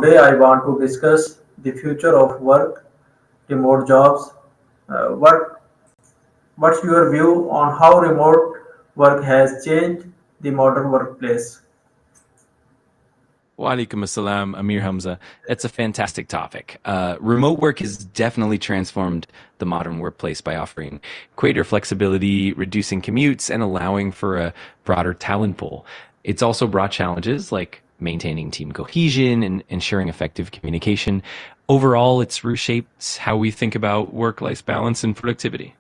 Today I want to discuss the future of work, remote jobs. What's your view on how remote work has changed the modern workplace? Walaikum assalam, Amir Hamza. It's a fantastic topic. Remote work has definitely transformed the modern workplace by offering greater flexibility, reducing commutes, and allowing for a broader talent pool. It's also brought challenges like maintaining team cohesion and ensuring effective communication. Overall, it's reshaped how we think about work-life balance and productivity.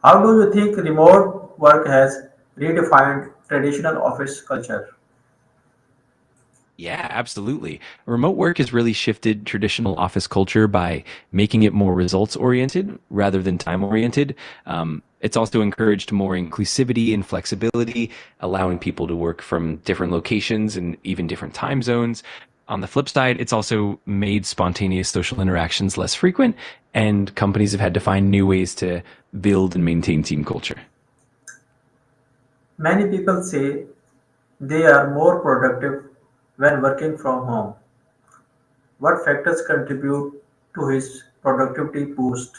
How do you think remote work has redefined traditional office culture? Yeah, absolutely. Remote work has really shifted traditional office culture by making it more results oriented rather than time oriented. It's also encouraged more inclusivity and flexibility, allowing people to work from different locations and even different time zones. On the flip side, it's also made spontaneous social interactions less frequent, and companies have had to find new ways to build and maintain team culture. Many people say they are more productive when working from home. What factors contribute to his productivity boost?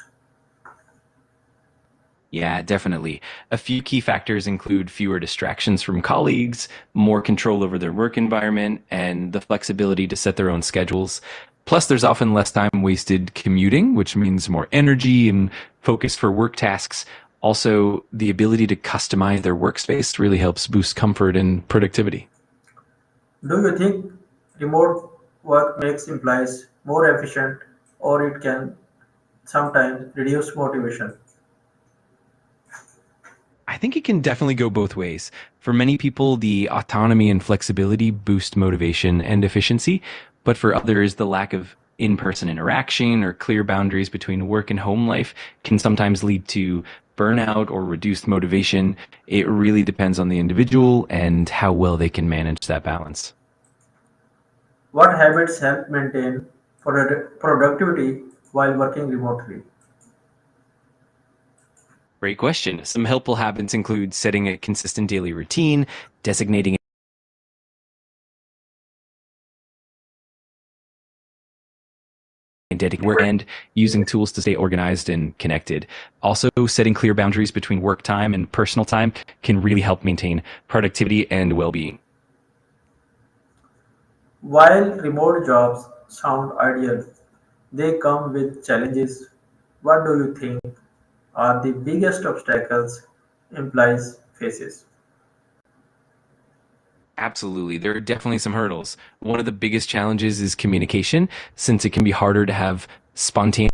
Yeah, definitely. A few key factors include fewer distractions from colleagues, more control over their work environment, and the flexibility to set their own schedules. Plus, there's often less time wasted commuting, which means more energy and focus for work tasks. Also, the ability to customize their workspace really helps boost comfort and productivity. Do you think remote work makes employees more efficient or it can sometimes reduce motivation? I think it can definitely go both ways. For many people, the autonomy and flexibility boost motivation and efficiency, but for others, the lack of in person interaction or clear boundaries between work and home life can sometimes lead to burnout or reduced motivation. It really depends on the individual and how well they can manage that balance. What habits help maintain productivity while working remotely? Great question. Some helpful habits include setting a consistent daily routine, designating and dedicated work, and using tools to stay organized and connected. Also, setting clear boundaries between work time and personal time can really help maintain productivity and well-being. While remote jobs sound ideal, they come with challenges. What do you think are the biggest obstacles employees faces? Absolutely. There are definitely some hurdles. One of the biggest challenges is communication, since it can be harder to have spontaneous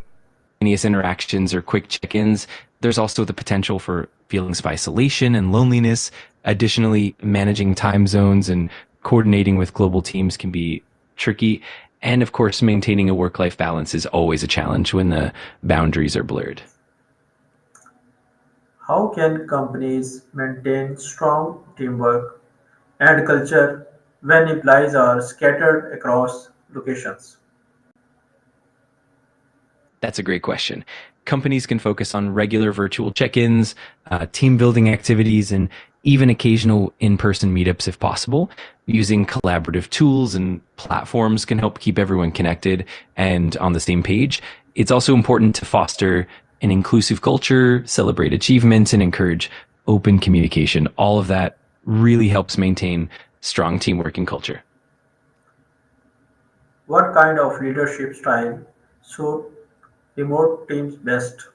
interactions or quick check-ins. There's also the potential for feelings of isolation and loneliness. Additionally, managing time zones and coordinating with global teams can be tricky. And of course, maintaining a work-life balance is always a challenge when the boundaries are blurred. How can companies maintain strong teamwork and culture when employees are scattered across locations? That's a great question. Companies can focus on regular virtual check-ins, team building activities, and even occasional in-person meetups if possible. Using collaborative tools and platforms can help keep everyone connected and on the same page. It's also important to foster an inclusive culture, celebrate achievements, and encourage open communication. All of that really helps maintain strong teamwork and culture. What kind of leadership style suit remote teams best?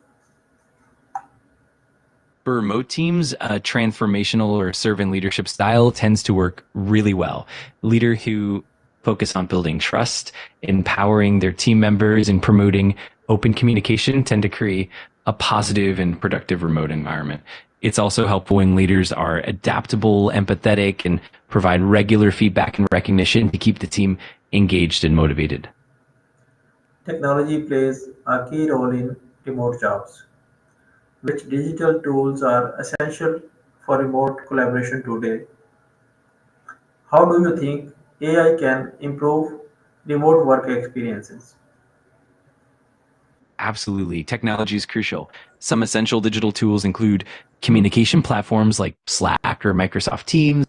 For remote teams, a transformational or servant leadership style tends to work really well. Leader who focus on building trust, empowering their team members, and promoting open communication tend to create a positive and productive remote environment. It's also helpful when leaders are adaptable, empathetic, and provide regular feedback and recognition to keep the team engaged and motivated. Technology plays a key role in remote jobs. Which digital tools are essential for remote collaboration today? How do you think AI can improve remote work experiences? Absolutely. Technology is crucial. Some essential digital tools include communication platforms like Slack or Microsoft Teams,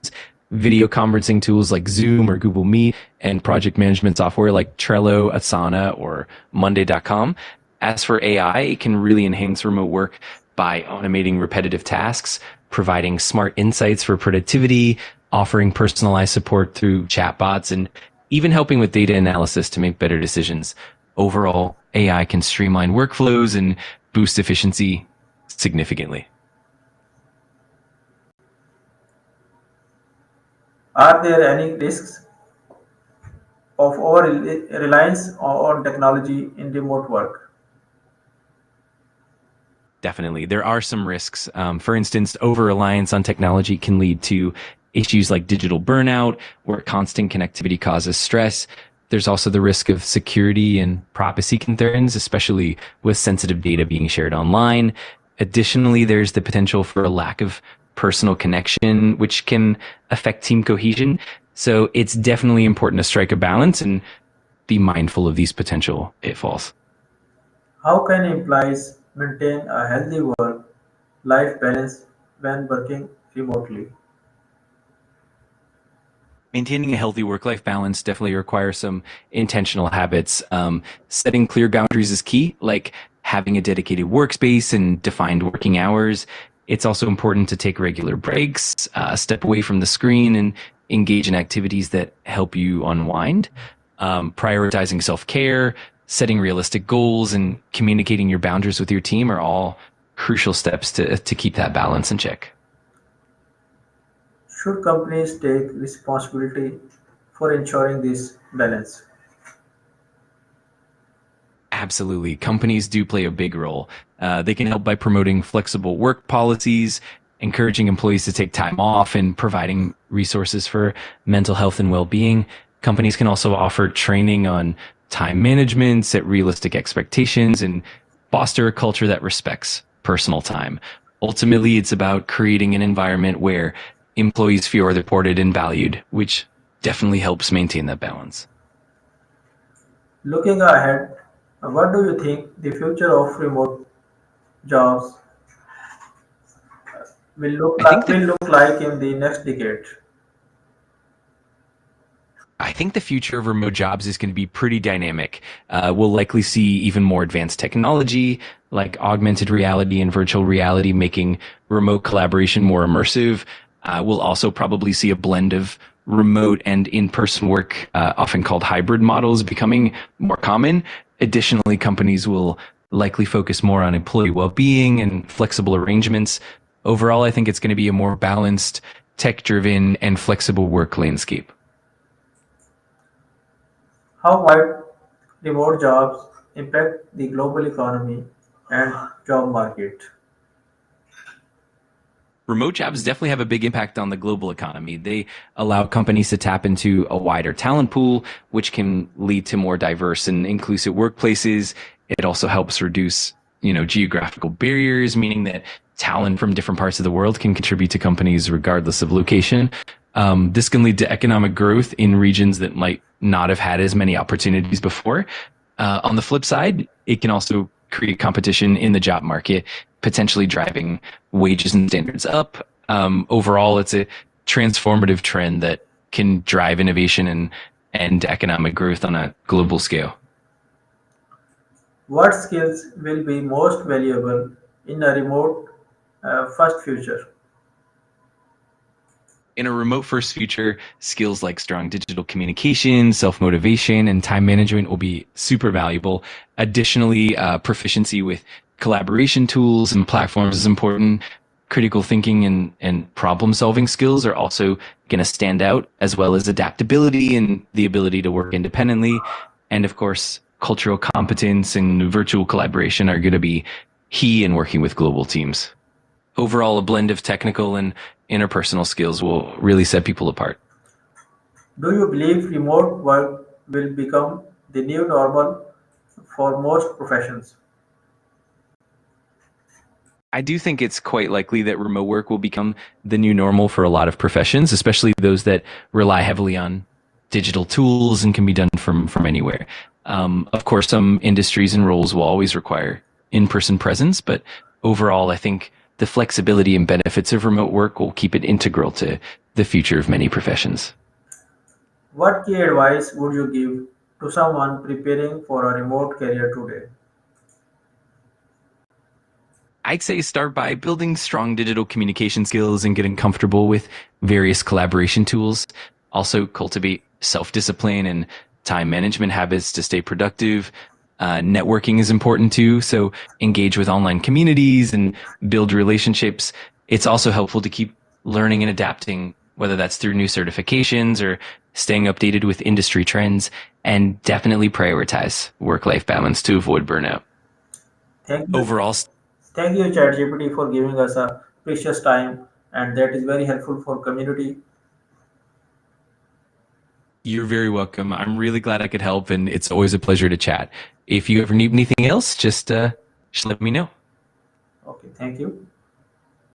video conferencing tools like Zoom or Google Meet, and project management software like Trello, Asana, or Monday.com. As for AI, it can really enhance remote work by automating repetitive tasks, providing smart insights for productivity, offering personalized support through chatbots, and even helping with data analysis to make better decisions. Overall, AI can streamline workflows and boost efficiency significantly. Are there any risks of over reliance on technology in remote work? Definitely. There are some risks. For instance, over reliance on technology can lead to issues like digital burnout, where constant connectivity causes stress. There's also the risk of security and privacy concerns, especially with sensitive data being shared online. Additionally, there's the potential for a lack of personal connection, which can affect team cohesion. So it's definitely important to strike a balance and be mindful of these potential pitfalls. How can employees maintain a healthy work life balance when working remotely? Maintaining a healthy work-life balance definitely requires some intentional habits. Setting clear boundaries is key, like having a dedicated workspace and defined working hours. It's also important to take regular breaks, step away from the screen, and engage in activities that help you unwind. Prioritizing self-care, setting realistic goals, and communicating your boundaries with your team are all crucial steps to keep that balance in check. Should companies take responsibility for ensuring this balance? Absolutely. Companies do play a big role. They can help by promoting flexible work policies, encouraging employees to take time off, and providing resources for mental health and well-being. Companies can also offer training on time management, set realistic expectations, and foster a culture that respects personal time. Ultimately, it's about creating an environment where employees feel reported and valued, which definitely helps maintain that balance. Looking ahead, what do you think the future of remote jobs I think the will look like in the next decade? I think the future of remote jobs is going to be pretty dynamic. We'll likely see even more advanced technology like augmented reality and virtual reality making remote collaboration more immersive. We'll also probably see a blend of remote and in-person work, often called hybrid models, becoming more common. Additionally, companies will likely focus more on employee well-being and flexible arrangements. Overall, I think it's going to be a more balanced, tech-driven, and flexible work landscape. How might remote jobs impact the global economy and job market? Remote jobs definitely have a big impact on the global economy. They allow companies to tap into a wider talent pool, which can lead to more diverse and inclusive workplaces. It also helps reduce, geographical barriers, meaning that talent from different parts of the world can contribute to companies regardless of location. This can lead to economic growth in regions that might not have had as many opportunities before. On the flip side, it can also create competition in the job market, potentially driving wages and standards up. Overall, it's a transformative trend that can drive innovation and economic growth on a global scale. What skills will be most valuable in a remote first future? In a remote first future, skills like strong digital communication, self motivation, and time management will be super valuable. Additionally, proficiency with collaboration tools and platforms is important. Critical thinking and problem solving skills are also going to stand out, as well as adaptability and the ability to work independently. And of course, cultural competence and virtual collaboration are going to be key in working with global teams. Overall, a blend of technical and interpersonal skills will really set people apart. Do you believe remote work will become the new normal for most professions? I do think it's quite likely that remote work will become the new normal for a lot of professions, especially those that rely heavily on digital tools and can be done from anywhere. Of course, some industries and roles will always require in-person presence, but overall, I think the flexibility and benefits of remote work will keep it integral to the future of many professions. What key advice would you give to someone preparing for a remote career today? I'd say start by building strong digital communication skills and getting comfortable with various collaboration tools. Also, cultivate self discipline and time management habits to stay productive. Networking is important too. So, engage with online communities and build relationships. It's also helpful to keep learning and adapting, whether that's through new certifications or staying updated with industry trends, and definitely prioritize work life balance to avoid burnout. Thank you. Overall, Thank you, ChatGPT, for giving us a precious time, and that is very helpful for community. you're very welcome. I'm really glad I could help, and it's always a pleasure to chat. If you ever need anything else, just let me know. Okay, thank you.